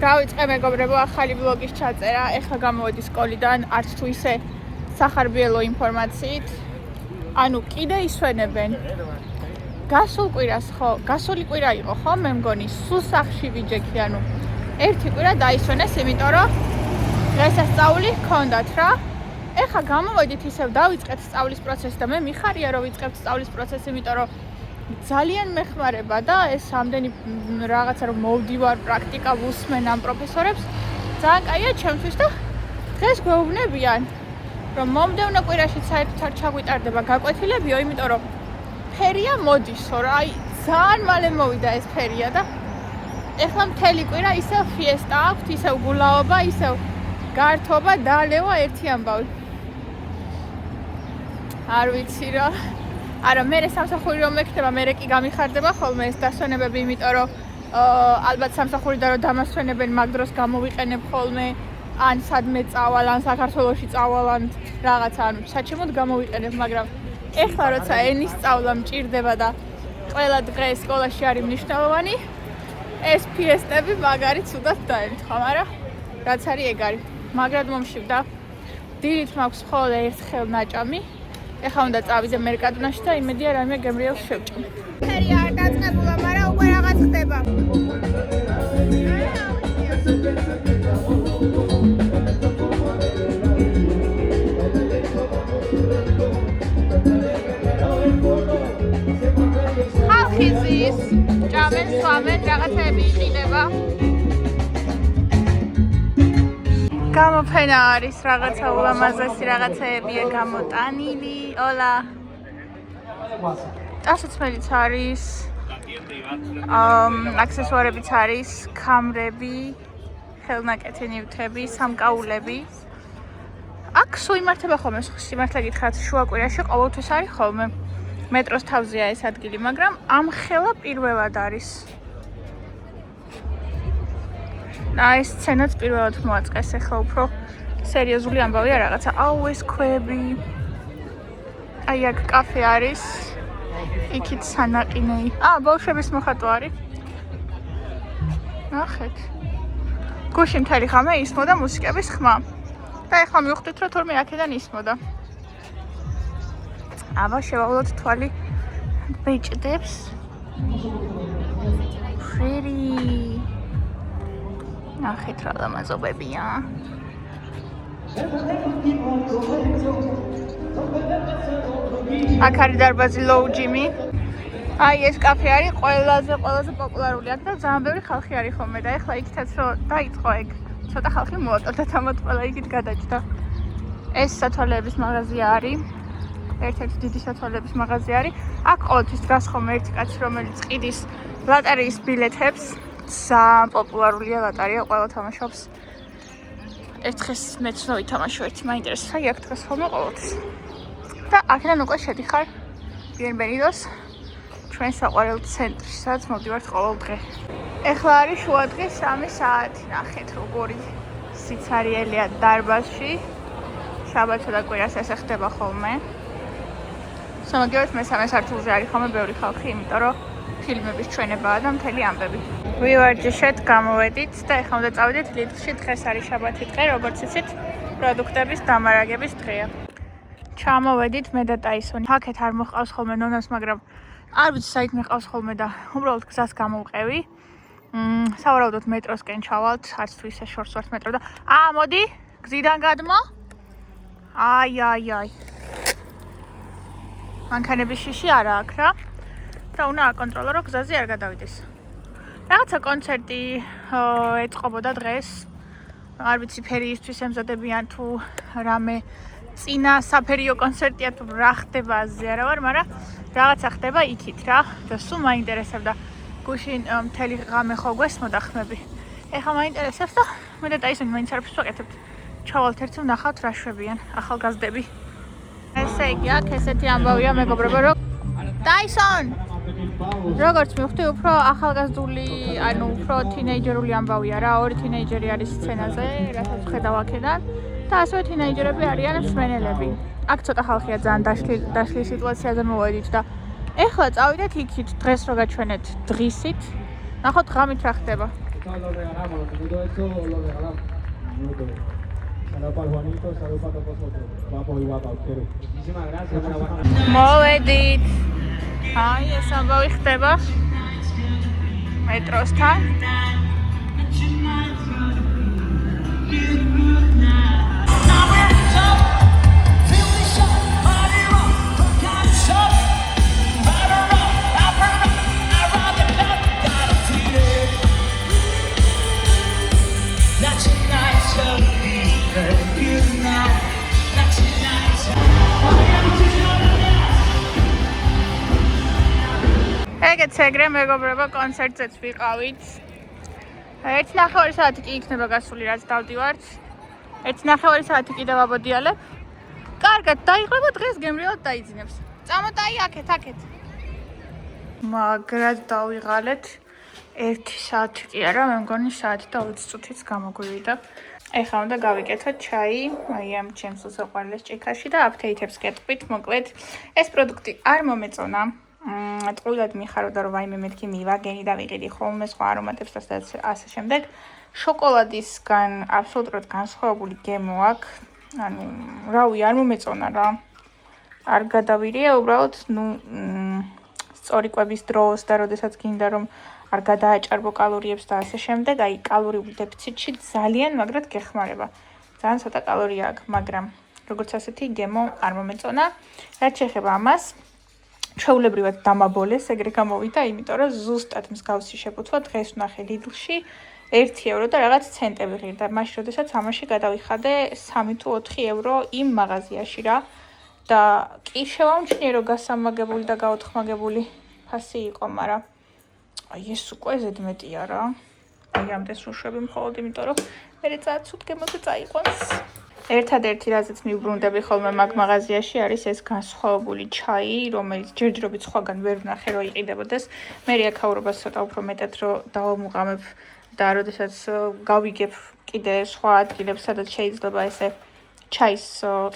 დავიწყე მეგობრებო ახალი ვლოგის ჩაწერა. ეხლა გამოვედი სკოლიდან, არც თუ ისე სახარბიელო ინფორმაციით. ანუ კიდე ისვენებენ. გასულ კვირას ხო, გასული კვირა იყო ხო, მე მგონი, სულ სახში ვიჯექი, ანუ ერთი კვირა დაისვენეს, იმიტომ რომ დღესასწაული ჰქონდათ რა. ეხლა გამოვედით ისევ დავიწყეთ სწავლის პროცესი და მე მიხარია რომ ვიწყებთ სწავლის პროცესი, იმიტომ რომ ძალიან მეხმარება და ეს ამდენი რაღაცა რომ მოვდივარ პრაქტიკა ვუსმენ ამ პროფესორებს ძალიან კაია ჩემთვის და დღეს გვეუბნებიან რომ მომდევნო კვირაში საერთოდ ჩაგვიტარდება გაკვეთილებიო, იმიტომ რომ ფერია მოდისო რა, აი ძალიან მალე მოვიდა ეს ფერია და ეხლა მთელი კვირა ისევ ფიესტა აქვთ, ისევ გულაობა, ისევ გართობა, დალევა ერთი ამბავი. არ ვიცი რა. არა, მე სამსახური რომ მეკითხება, მე კი გამიხარდება ხოლმე ეს დასვენებები, იმიტომ რომ ალბათ სამსახურიდან რომ დამასვენებენ, მაგ დროს გამოვიყენებ ხოლმე, ან სადმე წავალ, ან საქართველოში წავალ, ან რაღაცა, ანუ საჩემოდ გამოვიყენებ, მაგრამ ეხლა როცა ენის სწავლა მჭირდება და ყველა დღე სკოლაში არის მნიშვნელოვანი, ეს ფიესტები მაგარი ცუდად დაემთხვა, მაგრამ რაც არის ეგ არის. მაგრად მომშივდა. დილით მაქვს მხოლოდ ერთხელ ნაჭამი. ეხლა უნდა წავიდე მერკადონაში და იმედია რაიმე გემრიელს შევჭამ. ფერი არ დაწყებულა, მაგრამ უკვე რაღაც ხდება. ხალხი ზის, ჭამენ, სვამენ, რაღაცები იყიდება. გამოფენა არის რაღაცა ულამაზესი რაღაცეებია გამოტანილი. ოლა. ტანსაცმელიც არის. აქსესუარებიც არის, კამრები, ხელნაკეთი ნივთები, სამკაულები. აქ სულ იმართება ხოლმე, სიმართლე გითხრათ, შუაკვირაში ყოველთვის არის ხოლმე. მეტროს თავზეა ეს ადგილი, მაგრამ ამ ხელა პირველად არის. ეს სცენაც პირველად მოაწყეს, ეხლა უფრო სერიოზული ამბავია რაღაცა. აუ ეს ქვები. აი აქ კაფე არის. იქით სანაყინეი. ბავშვების მოხატვა არის. ნახეთ. გუშინ მთელი ხამა ისმოდა მუსიკების ხმა. და ეხლა მივხვდით რომ თორმე აქედან ისმოდა. აბა შევავლოთ თვალი ბეჭდებს. Pretty. ნახეთ რა ლამაზობებია. აქ არის დარბაზი Low Jimmy. აი ეს კაფე არის ყველაზე პოპულარული აქ და ძალიან ბევრი ხალხი არის ხოლმე და ეხლა იქითაც რომ დაიწყო ეგ ცოტა ხალხი მოატოვდა და თამათ ყველა იქით გადაჭდა. ეს სათვალეების მაღაზია არის. ერთ-ერთი დიდი სათვალეების მაღაზია არის. აქ ყოველთვის დგას ხოლმე ერთი კაცი, რომელიც ყიდის ლოტარიის ბილეთებს. ძალიან პოპულარულია ლოტარია, ყველა თამაშობს. ერთხელ მეც ვითამაშო ერთი, მაინტერესებს, აი აქ დგას ხოლმე ყოველთვის. და აქედან უკვე შედიხარ ბიენბენიდოს ჩვენ საყვარელ ცენტრში, სადაც მოვდივართ ყოველ დღე. ეხლა არის შუადღის 3 საათი, ნახეთ როგორი სიცარიელია დარბაზში. შაბათსა და კვირას ესე ხდება ხოლმე. სამაგიეროდ მესამე სართულზე არის ხოლმე ბევრი ხალხი, იმიტომ რომ ფილმების ჩვენებაა და მთელი ამბები. ვივარჯიშეთ, გამოვედით და ეხლა უნდა წავიდეთ ლიდლში. დღეს არის შაბათი დღე, როგორც იცით, პროდუქტების დამარაგების დღეა. ჩამოვედით მე და ტაისონი. აქეთ არ მოყავს ხოლმე ნონას, მაგრამ არ ვიცი საით მეყავს ხოლმე და უბრალოდ გზას გამოვყევი. სავარაუდოდ მეტროსკენ ჩავალთ, არც თუ ისე შორს ვართ მეტრო და მოდი, გზიდან გადმო. აი. მანქანების შიში არა აქ რა. და უნდა აკონტროლო რომ გზაზე არ გადავიდეს. რაღაცა კონცერტი ეწყობოდა დღეს. არ ვიცი ფერიისთვის ემზადებიან თუ რამე წინა საფერიო კონცერტია თუ რა ხდება აზზე არა ვარ, მაგრამ რაღაცა ხდება იქით რა. და სულ მაინტერესებდა. გუშინ მთელი ღამე ხო გვესმოდა ხმები. ეხლა მაინტერესებს და მე და ტაისონი მაინც არაფერს ვაკეთებთ. ჩავალთ ერთი ვნახავთ რა შვებიან ახალგაზრდები. ესე იგი აქ ესეთი ამბავია მეგობრებო რომ ტაისონ როგორც მივხვდი, უფრო ახალგაზრდული, ანუ უფრო თინეიჯერული ამბავია რა, ორი თინეიჯერი არის სცენაზე, რასაც ვხედავ აქედან და ასევე თინეიჯერები არიან მსმენელები. აქ ცოტა ხალხია ძალიან დაშლილი სიტუაციაზე მოვედით და ეხლა წავიდეთ იქით დღეს რო გაჩვენეთ დღისით. ნახოთ ღამით რა ხდება. Todos lo regalamos, todo esto lo regalamos. Salud para Juanito, salud para todos vosotros. Guapo y guapa, os quiero. Muchísimas gracias por la მოვედით. აი, ეს ამბავი ხდება მეტროსთან. ეგეც ეგრე მეგობრებო კონცერტზეც ვიყავით. 1.5 საათი კი იქნება გასული, რაც დავდივართ. 1.5 საათი კიდევ აბოდიალებ. კარგად დაიყვება დღეს გემრიელად დაიძინებს. წამოთ აი აქეთ. მაგრად დავიღალეთ. 1 საათი კი არა, მე მგონი საათი და 20 წუთიც გამოგვივიდა. ეხლა უნდა გავიკეთოთ ჩაი, აი ამ ჩემს უსაყვარლეს ჭიქაში და აპდეითებს გეტყვით. მოკლედ, ეს პროდუქტი არ მომეწონა. ტყუილად მიხაროდა რომ ვაიმე მეთქი მივაგენი და ვიყიდი ხოლმე სხვა არომატებს და ასე შემდეგ. შოკოლადისგან აბსოლუტურად განსხვავებული გემო აქვს. ანუ რავი, არ მომეწონა რა. არ გადავირია, უბრალოდ სწორი კვების დროს და როდესაც გინდა რომ არ გადააჭარბო კალორიებს და ასე შემდეგ, აი კალორიული დეფიციტში ძალიან მაგრად გეხმარება. ძალიან ცოტა კალორია აქვს, მაგრამ როგორც ასეთი გემო არ მომეწონა. რაც შეეხება ამას, ჩვეულებრივად დამაბოლეს, ეგრე გამოვიდა, იმიტომ რომ ზუსტად მსგავსი შეფუთვა დღეს ვნახე Lidl-ში 1 ევრო და რაღაც ცენტები ღირდა. მაშინ როდესაც ამაში გადავიხადე 3 თუ 4 ევრო იმ მაღაზიაში რა და კი შევამჩნიე რომ გასამაგებული და გაოთხმაგებული ფასი იყო, მაგრამ აი ეს უკვე ზედმეტია რა. აი ამდენს უშვები მხოლოდ იმიტომ რომ მე წაცუთ გემოზე წაიყვანს. ერთადერთი რაზეც მივბრუნდები ხოლმე მაგ მაღაზიაში არის ეს განსხვავებული ჩაი, რომელიც ჯერჯერობით სხვაგან ვერ ვნახე რომ იყიდებოდეს. მე აქაურობას ცოტა უფრო მეტად რომ დავამუღამებ და როდესაც გავიგებ კიდე სხვა ადგილებს, სადაც შეიძლება ესე ჩაის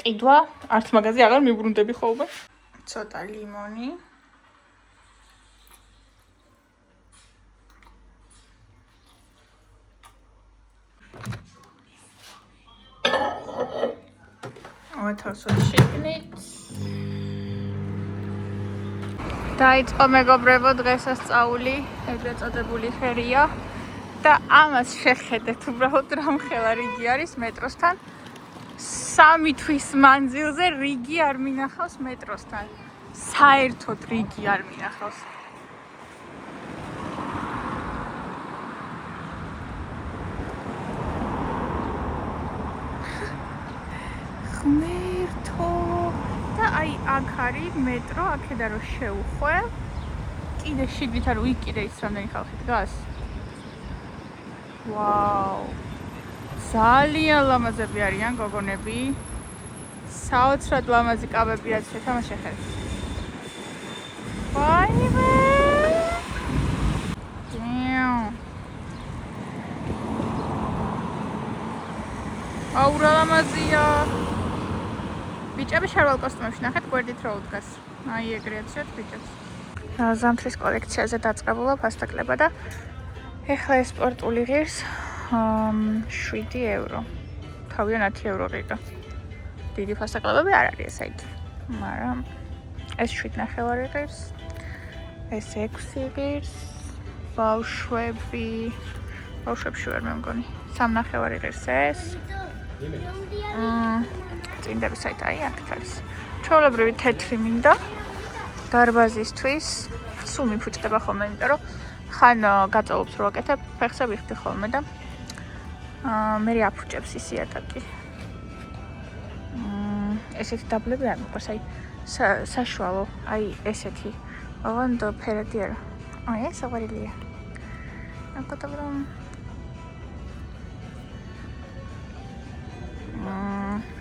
ყიდვა, არც მაღაზია აღარ მივბრუნდები ხოლმე. ცოტა ლიმონი. მოთხოვოთ შეგნით. დაიწყო მეგობრებო დღესასწაული, ეგრეთ წოდებული ხერია და ამას შეხედეთ, უბრალოდ რამხელა რიგი არის მეტროსთან. 3 თვის მანძილზე რიგი არ მინახავს მეტროსთან. საერთოდ რიგი არ მინახავს. ღმერთო და აი აქ არის მეტრო, აქედან რომ შევხვე, კიდე შიგნით არ ვიკიდე ის რამდენი ხალხი დგას. ვაუ. ძალიან ლამაზები არიან გოგონები. საოცრად ლამაზი კაბები რაც შეთამაშე ხერს. ვაიმე. აუ რა ლამაზია. ბიჭები შარვალ კოსტუმებში ნახეთ, გვერდით რა უდგას. აი ეგრეა ცოტ ბიჭებს. ზამთრის კოლექციაზე დაწყებულა ფასტაკლება და ეხლა ეს სპორტული ღირს 7 ევრო. თავიდან 10 ევრო ყიდა. დიდი ფასტაკლებები არ არის ესე იგი. მაგრამ ეს 7.5 ღირს. ეს 6 ღირს. ბავშვებში ვერ მე მგონი. 3.5 ღირს ეს. წინდები საით აი აქ არის. ჩვეულებრივი თეთრი მინდა დარბაზისთვის. სულ მიფუჭდება ხოლმე, იმიტომ რომ ხან გაწოლობს რო აკეთებ, ფეხზე ვიხდი ხოლმე და მე აფუჭებს ის იატაკი. ესეთი დაბლები არ მიყვარს, აი საშუალო, აი ესეთი. ოღონდ ფერადი არა. აი ეს აღარილია. აკეთებრომ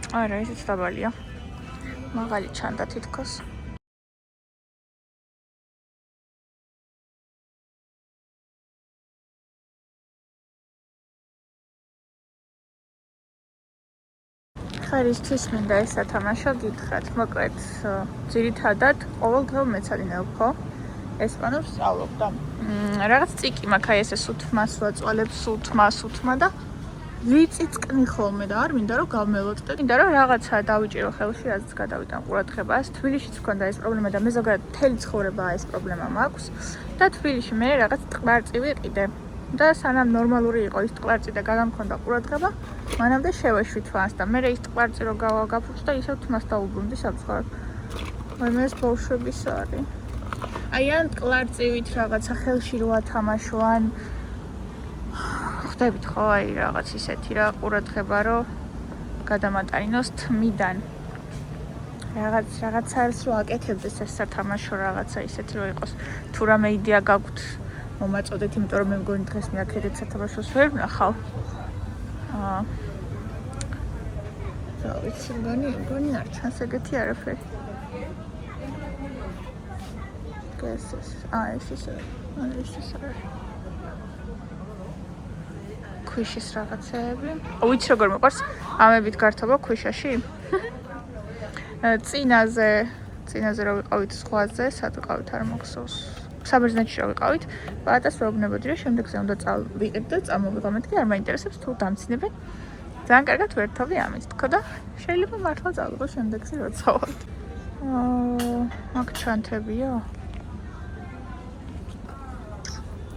არა, ესეც დაბალია. მაღალი ჩანდა თითქოს. ხარისთვის მინდა ეს ათამაშო გითხრათ. მოკლედ, ძირითადად ყოველდღიურ მეცადინეობ ხო? ესპანურს სწავლობდა. Რაღაც წიკი მაქვს აი ესე სუთმას ვაწვალებ, სუთმა და ვიწიწკნი ხოლმე და არ მინდა რომ გავმელოთ და მინდა რომ რაღაცა დავიჭირო ხელში, რაც გადავიტან ყურადღებას. თბილისშიც მქონდა ეს პრობლემა და მე ზოგადად მთელი ცხოვრება ეს პრობლემა მაქვს და თბილისში მე რაღაც ტყვარწი ვიყიდე და სანამ ნორმალური იყო ის ტყვარწი და გადამქონდა ყურადღება, მანამდე შევეშვი თვალს და მე ის ტყვარწი რო გავაფუჭ და ისევ თმას დაუბრუნდი საწყოდ. აი მე ეს ბავშვების არის. აი ან ტყვარწივით რაღაცა ხელში რო ათამაშო ან ხვდებით ხო აი რაღაც ისეთი რა ყურადღება რო გადამატანინოს თმიდან. რაღაც არის რო აკეთებდეს ეს სათამაშო რაღაცა ისეთი რო იყოს. თუ რამე იდეა გაგვთ მომაწოდეთ, იმიტომ რომ მე მგონი დღეს მე აქედეთ სათამაშოს ვერ ვნახავ. რა ვიცი, მგონი არ ჩანს ეგეთი არაფერი. გასეს. ეს ისე. ეს ისე. ქვიშის რაღაცეები. ვიცი როგორ მეყვარს ამებით გართობა ქვიშაში? წინაზე რო ვიყავით ზღვაზე, სად ვიყავით არ მოგსოვს. საბერძნეთში რო ვიყავით, პატას ვეუბნებოდი რომ შემდეგზე უნდა წავიყიდ და წამოვიღო. მეთქი არ მაინტერესებს თუ დამცინებენ. ძალიან კარგად ვერთობი ამით თქო და შეიძლება მართლა წავიღო შემდეგზე რო წავალთ. მაგ ჩანთებია?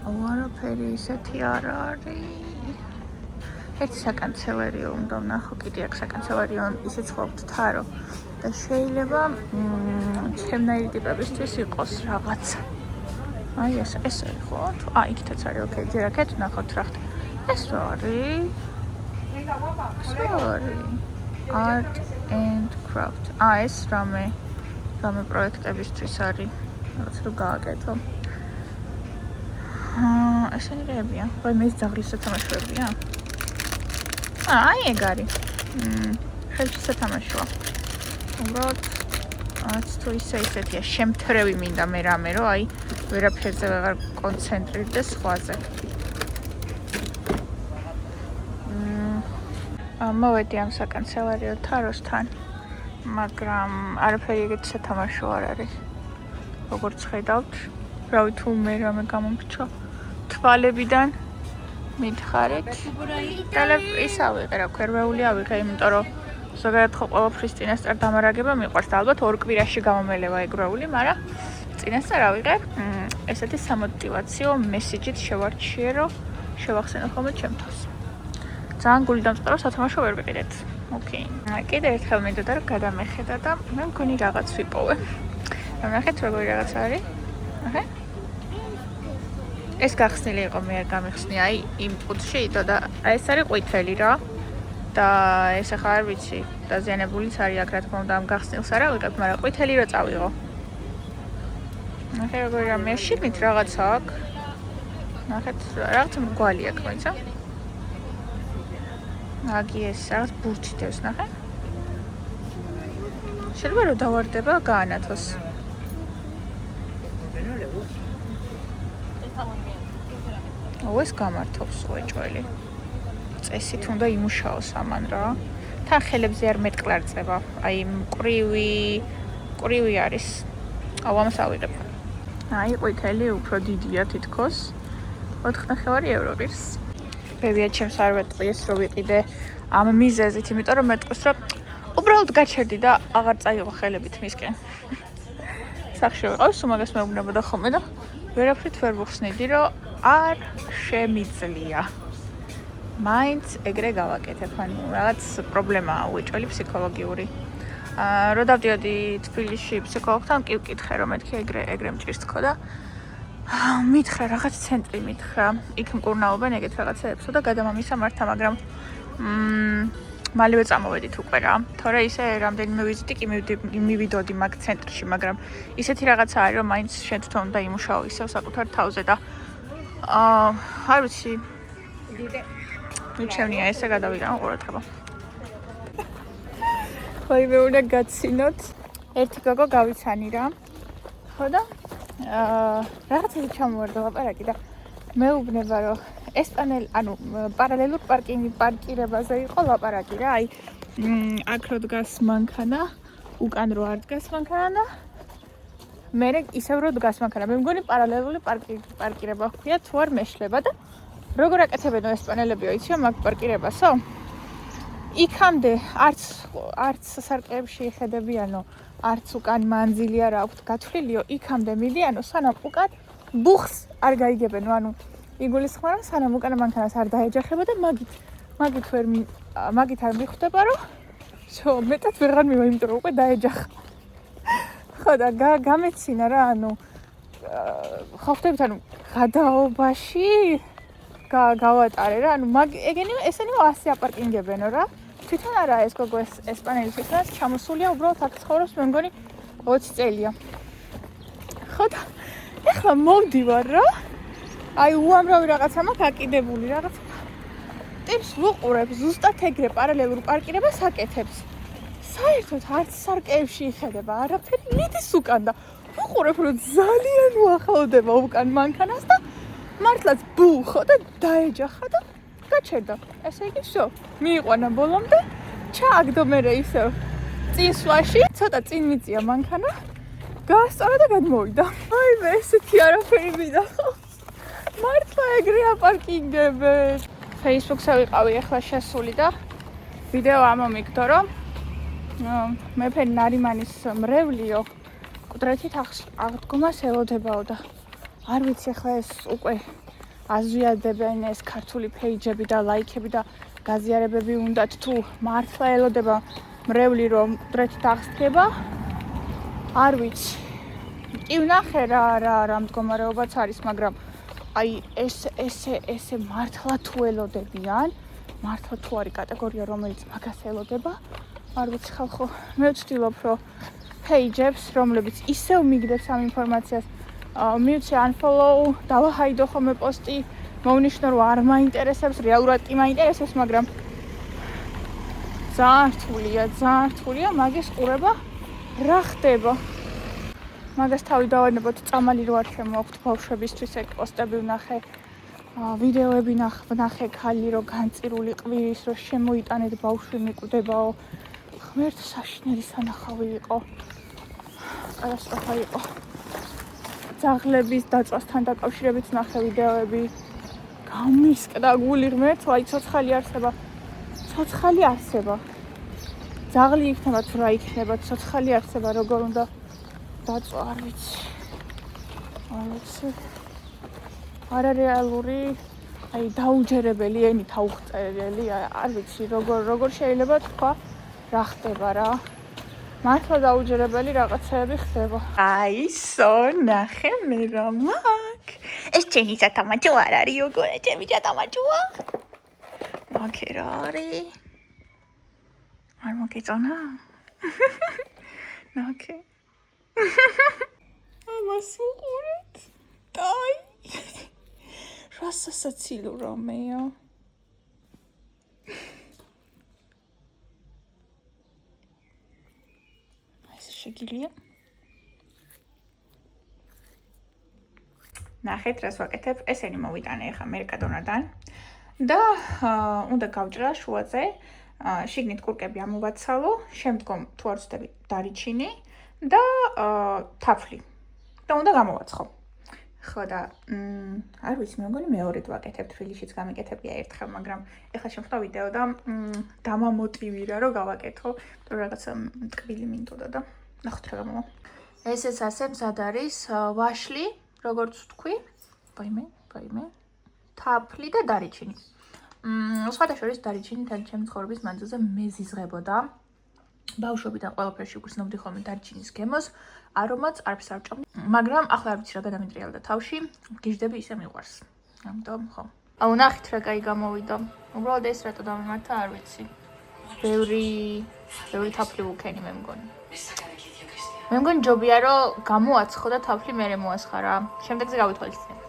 არაფერი ისეთი არ არის. ერთი საკანცელერიო უნდა ვნახო, კიდე აქ საკანცელერიო ისეც ხოვთ თარო და შეიძლება ჩემნაირი ტიპებისთვის იყოს რაღაცა. აი ეს არის ხო? იქითაც არის, ოკეი, ჯერ აქეთ ვნახოთ რა ხდება. ეს რა არის? Art and craft. ეს რამე პროექტებისთვის არის. რაღაც რო გააკეთო. ესენი რეებია. ვაი მე ძაღლის სათამაშოებია. აი ეგ არის. ხელში სათამაშოა. უბრალოდ თუ ისეთია შემთრევი მინდა მე რამე რომ აი ვერაფერზე ვეღარ კონცენტრირდეს სხვაზე. მოვედი ამ საკანცელერიო თაროსთან, მაგრამ არაფერი ეგეთი სათამაშო არ არის. როგორც ხედავთ, რავი თუ მე რამე გამომრჩა თვალებიდან მითხარით. და ის ავიღე რა ქვერვეული ავიღე, იმიტომ რომ ზოგადად ხო ყველაფრის წინასწარ დამარაგება მიყვარს და ალბათ ორ კვირაში გამომელევა ეგრეული, მაგრამ წინასწარ ავიღე ესეთი სამოტივაციო მესიჯით შევარჩიე, რომ შევახსენო ხოლმე ჩემთვის. ძალიან გული დამწყდა, რომ სათამაშო ვერ ვიყიდეთ. ოკეი. კიდე ერთხელ მინდოდა რომ გადამეხედა და მე მგონი რაღაც ვიპოვე. ნახეთ როგორი რაღაც არის. აჰა. ეს გახსნილი იყო, მე არ გამიხსნი, აი იმ ყუთში და ეს არის ყვითელი რა. და ეს ახლა არ ვიცი, დაზიანებულიც არის აქ რა თქმა უნდა ამ გახსნილს არ ავიღებ, მაგრამ ყვითელი რა წავიღო. ნახე როგორი რამე შიგნით რაღაცა აქვს. ნახეთ რაღაც მრგვალი აქვს, მოიცა? აგი ეს რაღაც ბურთი დევს, ნახე? შეიძლება რომ დავარდება გაანათოს. ეს გამართობს უეჭველი. წესით უნდა იმუშაოს ამან რა. თან ხელებზე არ მეტკლარწება. აი მკვრივი არის. ამას ავიღებ. აი ყვითელი უფრო დიდია თითქოს. 4.9 евро ღირს. ბებია ჩემს არ ვეტყვის რომ ვიყიდე ამ მიზეზით, იმიტომ რომ მეტყვის რომ უბრალოდ გაჩერდი და აღარ წაიღო ხელებით მისკენ. სახში ვიყავს, უმაგას მეუბნებოდა ხოლმე და ვერაფრით ვერ ვხსნიდი რომ არ შემიძლია. მაინც ეგრე გავაკეთებ, ანუ რაღაც პრობლემაა უეჭველი ფსიქოლოგიური. რო დავდიოდი თბილისში ფსიქოლოგთან, კი ვკითხე რომ მეთქი ეგრე მჭირს თქო და მითხრა რაღაც ცენტრი მითხრა, იქ მკურნალობენ ეგეთ რაღაცეებსო და გადამამისა მართა, მაგრამ მალევე წამოვედით უკვე რა. თორე ისე რამდენიმე ვიზიტი კი მივიდოდი მაგ ცენტრში, მაგრამ ისეთი რაღაცა არის რომ მაინც შენ თვითონ უნდა იმუშაო ისევ საკუთარ თავზე და არ ვიცი. მიჩემნია ესე გადავიდანო ყურადღება. ხოი მე უნდა გაცინოთ. ერთი გოგო გავიცანი რა. ხო და რაღაცები ჩამოვარდა ლაპარაკი და მეუბნება რომ ანუ პარალელურ პარკირებაზე იყო ლაპარაკი რა. აი აქ რო დგას მანქანა, უკან რო არ დგას მანქანა და მე ისევ რო დგას მანქანა. მე მგონი პარალელური პარკირება ხდია თუ არ მეშლება და როგორ აკეთებენ ესპანელებიო, იცი მაგ პარკირებასო? იქამდე არც სარკეებში იხედებიანო, არც უკან მანძილი არ აქვთ გათვლილიო, იქამდე მიდიანო, სანამ უკან ბუხს არ გაიგებენო, ანუ იგულისხმება, სანამ უკან მანქანას არ დაეჯახება და მაგით არ მიხვდება, რომ მეტად ვეღარ მივა, იმიტომ რომ უკვე დაეჯახა. ხო და გამეცინა რა, ანუ ხო ხდებით, ანუ გადაობაში გავატარე რა, ანუ ესენი 100 აპარკინგებენო რა. თვითონ არა ეს გოგო ესპანელი თვითონაც ჩამოსულია, უბრალოდ აქ ცხოვრობს, მე მგონი 20 წელია. ხო და ეხლა მოვდივარ რა. აი უამრავი რაღაცა მაქვს აკიდებული რაღაც. ტიპს ვუყურებ, ზუსტად ეგრე პარალელურ პარკირებას აკეთებს. საერთოდ არც სარკეებში იხედება, არაფერი მიდის უკან და ვუყურებ, რომ ძალიან უახლოვდება უკან მანქანას და მართლაც ბუხო და დაეჯახა და გაჩერდა. ესე იგი, всё, მიიყვანა ბოლომდე, ჩააგდო მერე ისევ წინსვაში, ცოტა წინ მიწია მანქანა, გაასწორა და გადმოვიდა. აიმე, ესეთი არაფერი მიდახო. მართლა ეგრე აპარკინგებენ. Facebook-ზე ვიყავი ახლა შესული და ვიდეო ამომიგდო, რომ მეფე ნარიმანის მრევლიო კუდრეთით აღდგომას ელოდებაო და არ ვიცი ახლა ეს უკვე აზვიადებენ ეს ქართული პეიჯები და ლაიქები და გაზიარებები უნდათ თუ მართლა ელოდება მრევლი რომ კუდრეთით აღსდგება არ ვიცი კი ვნახე რა მდგომარეობაც არის მაგრამ აი ესე მართლა თუ ელოდებიან მართლა თუ არის კატეგორია რომელიც მაგას ელოდება არ ვიცი ხალხო მე ვცდილობ რომ პეიჯებს რომლებიც ისევ მიგდებს ამ ინფორმაციას მივცე unfollow დავაჰაიდო ხოლმე პოსტი მოვნიშნო რომ არ მაინტერესებს რეალურად კი მაინტერესებს მაგრამ ძალიან რთულია მაგის ყურება რა ხდება მაგას თავი დავანებოთ წამალი რო არ შემოაქვთ ბავშვებისთვის ეგ პოსტები ვნახე ვიდეოები ვნახე ქალი რო განწირული ყვირის რო შემოიტანეთ ბავშვი მიკვდებაო ღმერთო საშინელი სანახავი იყო კატასტროფა იყო ძაღლების დაწვასთან დაკავშირებით ვნახე ვიდეოები გამისკდა გული ღმერთო აი ცოცხალი არსება ძაღლი იქნება თუ რა იქნება ცოცხალი არსება როგორ უნდა დაწვა არ ვიცი არარეალური აი დაუჯერებელი ენით აუღწერელი არ ვიცი როგორ შეიძლება თქვა რა ხდება რა მართლა დაუჯერებელი რაღაცეები ხდება აისო ნახე მე რა მაქვს ეს ჩემი სათამაშო არ არის როგორ ჩემი სათამაშოა მაგე რა არის არ მოგეწონა ნახე ამას უყურეთ დაი რასასაცილო რამეა შეგილია ნახეთ რას ვაკეთებ ესენი მოვიტანე ახლა მერკადონადან და უნდა გავჭრა შუაზე შიგნით კურკები ამოვაცალო შემდგომ თუ არ ვცდები დარიჩინი და თაფლი და უნდა გამოვაცხო ხო და არ ვიცი მე მგონი მეორედ ვაკეთებ თბილისშიც გამიკეთებია ერთხელ მაგრამ ეხლა შემხდა ვიდეო და დამამოტივირა რომ გავაკეთო თუ რაღაცა ტკბილი მინდოდა და ნახოთ რა გამოვა ესეც ასე მზად არის ვაშლი როგორც ვთქვი ვაიმე თაფლი და დარიჩინი სხვათა შორის დარიჩინი თან ჩემი ცხოვრების მანძილზე მეზიზღებოდა ბავშვობიდან ყველაფერში გრძნობდი ხოლმე დარიჩინის გემოს არომატს არაფერს არ ვჭამდი მაგრამ ახლა არ ვიცი რა გადამიტრიალდა თავში გიждები ისე მიყვარს ამიტომ ხო აუ ნახეთ რა კაი გამოვიდა უბრალოდ ეს რატო დამემართა არ ვიცი ბევრი თაფლი ვუქენი მე მგონი ჯობია რომ გამოაცხო და თაფლი მერე მოასხარა შემდეგზე გავითვალისწინებ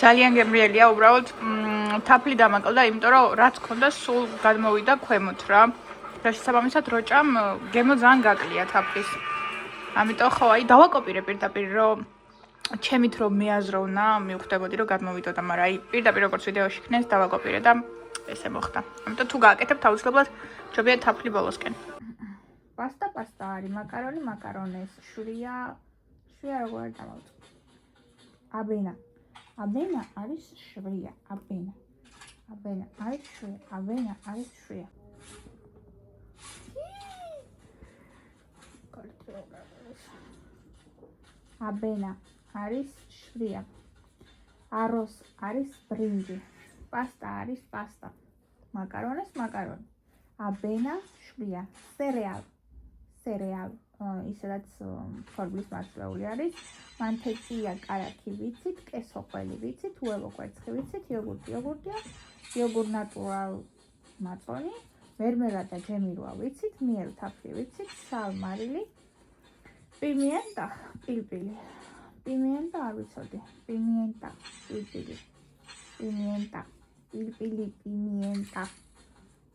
ძალიან გემრიელია უბრალოდ თაფლი დამაკლდა იმიტომ რომ რაც ქონდა სულ გადმოვიდა ქვემოთ რა შესაბამისად როჭამ გემო ძალიან გაკლია თაფლის ამიტომ ხო აი დავაკოპირე პირდაპირ რომ ჩემით რომ მეაზროვნა მივხვდებოდი რომ გადმოვიდოდა მაგრამ აი პირდაპირ როგორც ვიდეოში ხნეს დავაკოპირე და ესე მოხდა ამიტომ თუ გააკეთებ თავისუფლად ჯობია თაფლი ბოლოსკენ პასტა არის მაკარონეს შვია შვია როგორ არ დამოვწყო. აბენა. აბენა არის შვია. აბენა. აბენა არის შვია. აბენა არის შვია. აბენა არის შვია. აროს არის ბრინჯი. პასტა არის პასტა. მაკარონეს მაკარონი. აბენა შვია. სერეალ. სერეალ. ისედაც ფორბლის მარცვლეული არის. მანთეჭია კარაქი ვიცით, კესოყველი ვიცით, უელო კვერცხი ვიცით, იოგურტია, იოგურ ნატურალ მაწონი, მერმელადა ჯემირვა ვიცით, მიელ თაფლი ვიცით, სალმარილი, პიმიენტა, პილპილი. პიმიენტა არ ვიცოდი. პიმიენტა, პილპილი. პიმიენტა, პილპილი, პიმიენტა.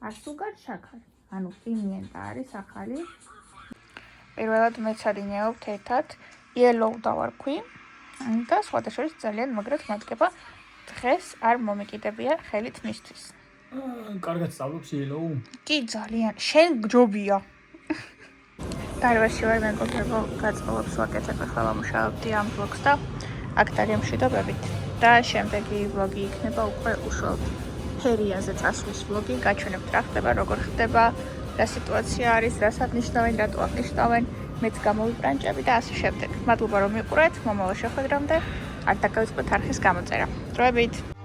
ასუგარ შაქარი. ანუ პიმიენტა არის ახალი. პირველად მეცადინეობთ ერთად იელოუ დავარქვი და სხვადასხვა ძალიან მაგრად მადგება დღეს არ მომეკიდებია ხელით მისთვის. კარგად სწავლობს იელოუ? კი ძალიან შენ გჯობია. დარბაზში ვარ მეგობრებო, გაწყობებს ვაკეთებ, ახლა ვამუშავებდი ამ ვლოგს და აქ არის მშვიდობებით და შემდეგი ვლოგი იქნება უკვე უშუალოდ ფერიაზე წასვლის ვლოგი, გაჩვენებთ რა ხდება, როგორ ხდება, რა სიტუაცია არის, რას აღნიშნავენ, რატო აღნიშნავენ, მეც გამოვიბრანჭები და ასე შემდეგ. მადლობა რომ მიყურეთ, მომავალ შეხვედრამდე არ დაგავიწყდეთ არხის გამოწერა. დროებით.